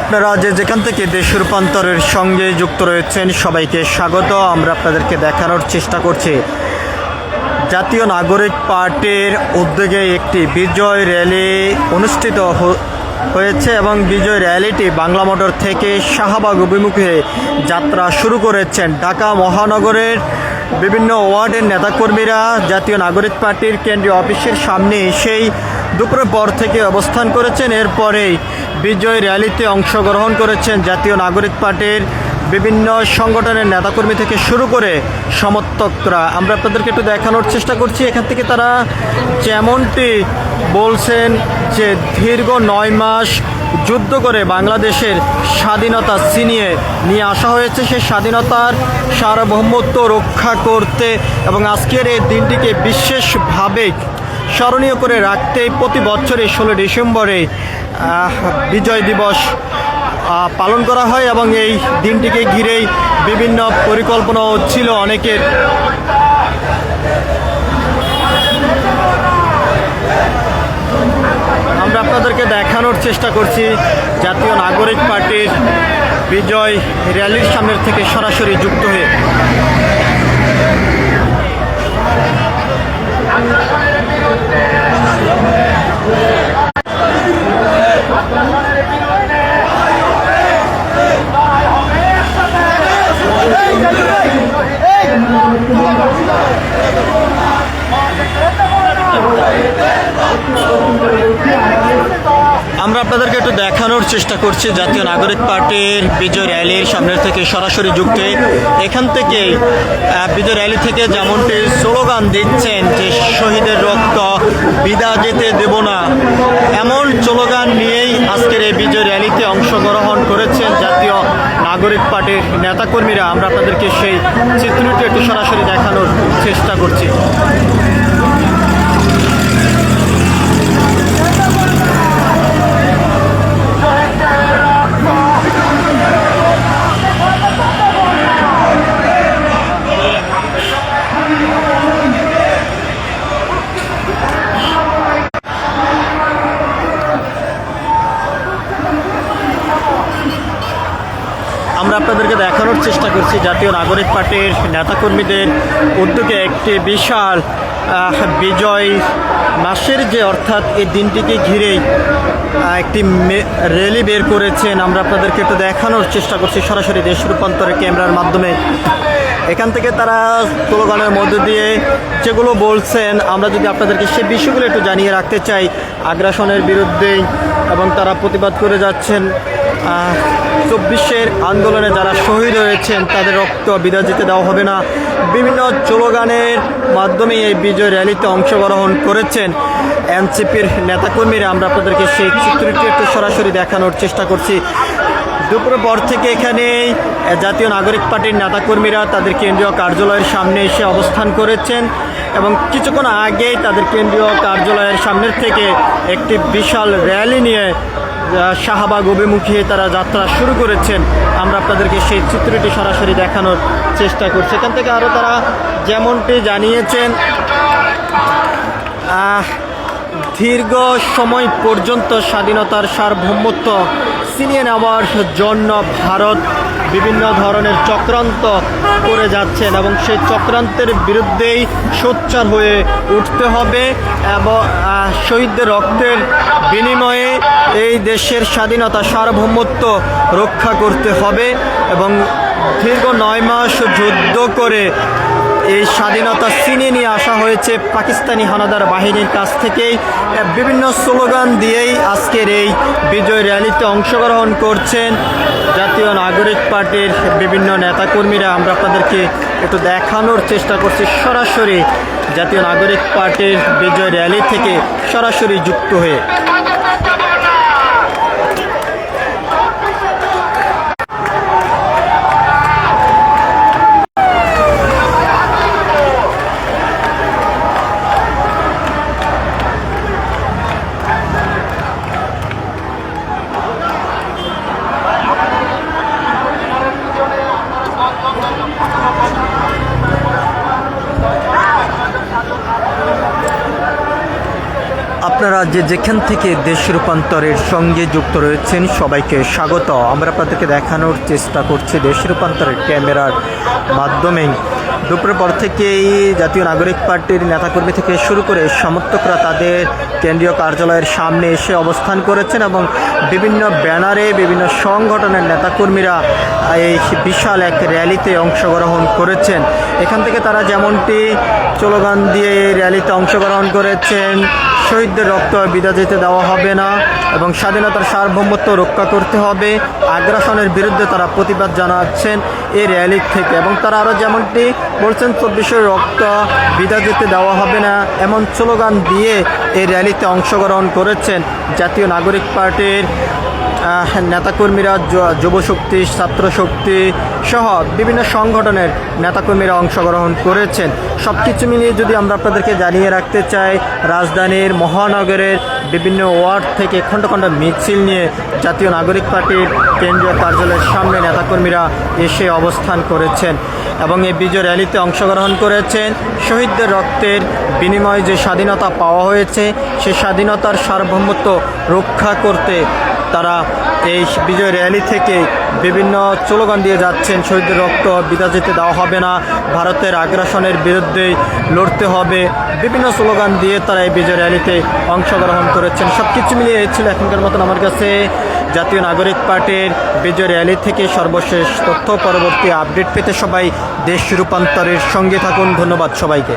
আপনারা যেখান থেকে দেশ রূপান্তরের সঙ্গে যুক্ত রয়েছেন সবাইকে স্বাগত। আমরা আপনাদেরকে দেখানোর চেষ্টা করছি জাতীয় নাগরিক পার্টির উদ্যোগে একটি বিজয় র্যালি অনুষ্ঠিত হয়েছে এবং বিজয় র্যালিটি বাংলা মোটর থেকে শাহবাগ অভিমুখে যাত্রা শুরু করেছেন। ঢাকা মহানগরের বিভিন্ন ওয়ার্ডের নেতাকর্মীরা জাতীয় নাগরিক পার্টির কেন্দ্রীয় অফিসের সামনে সেই দুপুরের পর থেকে অবস্থান করেছেন। এরপরেই বিজয় র্যালিতে অংশগ্রহণ করেছেন জাতীয় নাগরিক পার্টির বিভিন্ন সংগঠনের নেতাকর্মী থেকে শুরু করে সমর্থকরা। আমরা আপনাদেরকে একটু দেখানোর চেষ্টা করছি। এখান থেকে তারা যেমনটি বলছেন যে দীর্ঘ 9 মাস যুদ্ধ করে বাংলাদেশের স্বাধীনতা ছিনিয়ে নিয়ে আসা হয়েছে, সেই স্বাধীনতার সার্বভৌমত্ব রক্ষা করতে এবং আজকের এই দিনটিকে বিশেষভাবে স্মরণীয় করে রাখতে প্রতি বছরই 16 ডিসেম্বরে বিজয় দিবস পালন করা হয় এবং এই দিনটিকে ঘিরেই বিভিন্ন পরিকল্পনাও ছিল অনেকের। আমরা আপনাদেরকে দেখানোর চেষ্টা করছি জাতীয় নাগরিক পার্টির বিজয় র্যালির সামনের থেকে সরাসরি যুক্ত হয়ে। আমরা আপনাদেরকে একটু দেখানোর চেষ্টা করছি জাতীয় নাগরিক পার্টির বিজয় র্যালির সামনের থেকে সরাসরি যুক্ত। এখান থেকে বিজয় র্যালি থেকে যেমনটি স্লোগান দিচ্ছেন যে শহীদের রক্ত বিদা যেতে দেব না, এমন স্লোগান নিয়েই আজকের এই বিজয় র্যালিতে অংশগ্রহণ করেছেন জাতীয় নাগরিক পার্টির নেতাকর্মীরা। আমরা আপনাদেরকে সেই চিত্রটি একটু সরাসরি দেখানোর চেষ্টা করছি। আমরা আপনাদেরকে দেখানোর চেষ্টা করছি জাতীয় নাগরিক পার্টির নেতাকর্মীদের উদ্যোগে একটি বিশাল বিজয় মাসের যে অর্থাৎ এই দিনটিকে ঘিরেই একটি র্যালি বের করেছেন। আমরা আপনাদেরকে একটু দেখানোর চেষ্টা করছি সরাসরি দেশ রূপান্তরের ক্যামেরার মাধ্যমে। এখান থেকে তারা স্লোগানের মধ্যে দিয়ে যেগুলো বলছেন আমরা যদি আপনাদেরকে সেই বিষয়গুলো একটু জানিয়ে রাখতে চাই। আগ্রাসনের বিরুদ্ধেই এবং তারা প্রতিবাদ করে যাচ্ছেন 24-এর আন্দোলনে যারা শহীদ হয়েছেন তাদের রক্ত বিদা যেতে দেওয়া হবে না। বিভিন্ন স্লোগানের মাধ্যমে এই বিজয় র্যালিতে অংশগ্রহণ করেছেন এনসিপির নেতাকর্মীরা। আমরা আপনাদেরকে সেই চিত্রটি একটু সরাসরি দেখানোর চেষ্টা করছি। দুপুরের পর থেকে এখানে জাতীয় নাগরিক পার্টির নেতাকর্মীরা তাদের কেন্দ্রীয় কার্যালয়ের সামনে এসে অবস্থান করেছেন এবং কিছুক্ষণ আগেই তাদের কেন্দ্রীয় কার্যালয়ের সামনের থেকে একটি বিশাল র্যালি নিয়ে শাহবাগ অভিমুখে তারা যাত্রা শুরু করেছেন। আমরা আপনাদেরকে সেই চিত্রটি সরাসরি দেখানোর চেষ্টা করছি। এখান থেকে আরও তারা যেমনটি জানিয়েছেন দীর্ঘ সময় পর্যন্ত স্বাধীনতার সার্বভৌমত্ব ছিনিয়ে নেওয়ার জন্য ভারত বিভিন্ন ধরনের চক্রান্ত করে যাচ্ছেন এবং সেই চক্রান্তের বিরুদ্ধেই সোচ্চার হয়ে উঠতে হবে এবং শহীদদের রক্তের বিনিময়ে এই দেশের স্বাধীনতা সার্বভৌমত্ব রক্ষা করতে হবে এবং দীর্ঘ 9 মাস যুদ্ধ করে এই স্বাধীনতা ছিনিয়ে নিয়ে আসা হয়েছে পাকিস্তানি হানাদার বাহিনীর কাছ থেকেই। বিভিন্ন স্লোগান দিয়েই আজকের এই বিজয় র্যালিতে অংশগ্রহণ করছেন জাতীয় নাগরিক পার্টির বিভিন্ন নেতাকর্মীরা। আমরা আপনাদেরকে একটু দেখানোর চেষ্টা করছি সরাসরি জাতীয় নাগরিক পার্টির বিজয় র্যালি থেকে সরাসরি যুক্ত হয়ে। আপনারা আপনারা যে যেখান থেকে দেশ রূপান্তরের সঙ্গে যুক্ত রয়েছেন সবাইকে স্বাগত। আমরা আপনাদেরকে দেখানোর চেষ্টা করছি দেশ রূপান্তরের ক্যামেরার মাধ্যমে। দুপুরের পর থেকেই জাতীয় নাগরিক পার্টির নেতাকর্মী থেকে শুরু করে সমর্থকরা তাদের কেন্দ্রীয় কার্যালয়ের সামনে এসে অবস্থান করেছেন এবং বিভিন্ন ব্যানারে বিভিন্ন সংগঠনের নেতাকর্মীরা এই বিশাল এক র্যালিতে অংশগ্রহণ করেছেন। এখান থেকে তারা যেমনটি স্লোগান দিয়ে এই র্যালিতে অংশগ্রহণ করেছেন, শহীদদের রক্ত বিদা যেতে দেওয়া হবে না এবং স্বাধীনতার সার্বভৌমত্ব রক্ষা করতে হবে, আগ্রাসনের বিরুদ্ধে তারা প্রতিবাদ জানাচ্ছেন এই র্যালি থেকে। এবং তারা আরও যেমনটি বলছেন 24 রক্ত বিদা যেতে দেওয়া হবে না এমন স্লোগান দিয়ে এই র্যালিতে অংশগ্রহণ করেছেন জাতীয় নাগরিক পার্টির নেতাকর্মীরা, যুবশক্তি, ছাত্রশক্তি সহ বিভিন্ন সংগঠনের নেতাকর্মীরা অংশগ্রহণ করেছেন। সব কিছু মিলিয়ে যদি আমরা আপনাদেরকে জানিয়ে রাখতে চাই, রাজধানীর মহানগরের বিভিন্ন ওয়ার্ড থেকে খণ্ড খণ্ড মিছিল নিয়ে জাতীয় নাগরিক পার্টির কেন্দ্রীয় কার্যালয়ের সামনে নেতাকর্মীরা এসে অবস্থান করেছেন এবং এই বিজয় র্যালিতে অংশগ্রহণ করেছেন। শহীদদের রক্তের বিনিময়ে যে স্বাধীনতা পাওয়া হয়েছে সেই স্বাধীনতার সার্বভৌমত্ব রক্ষা করতে তারা এই বিজয় র্যালি থেকে বিভিন্ন স্লোগান দিয়ে যাচ্ছেন। শহীদদের রক্ত বিদা যেতে দেওয়া হবে না, ভারতের আগ্রাসনের বিরুদ্ধে লড়তে হবে, বিভিন্ন স্লোগান দিয়ে তারা এই বিজয় র্যালিতে অংশগ্রহণ করেছেন। সব কিছু মিলিয়ে এই ছিল এখনকার মতন আমার কাছে জাতীয় নাগরিক পার্টির বিজয় র্যালি থেকে সর্বশেষ তথ্য। পরবর্তী আপডেট পেতে সবাই দেশ রূপান্তরের সঙ্গে থাকুন। ধন্যবাদ সবাইকে।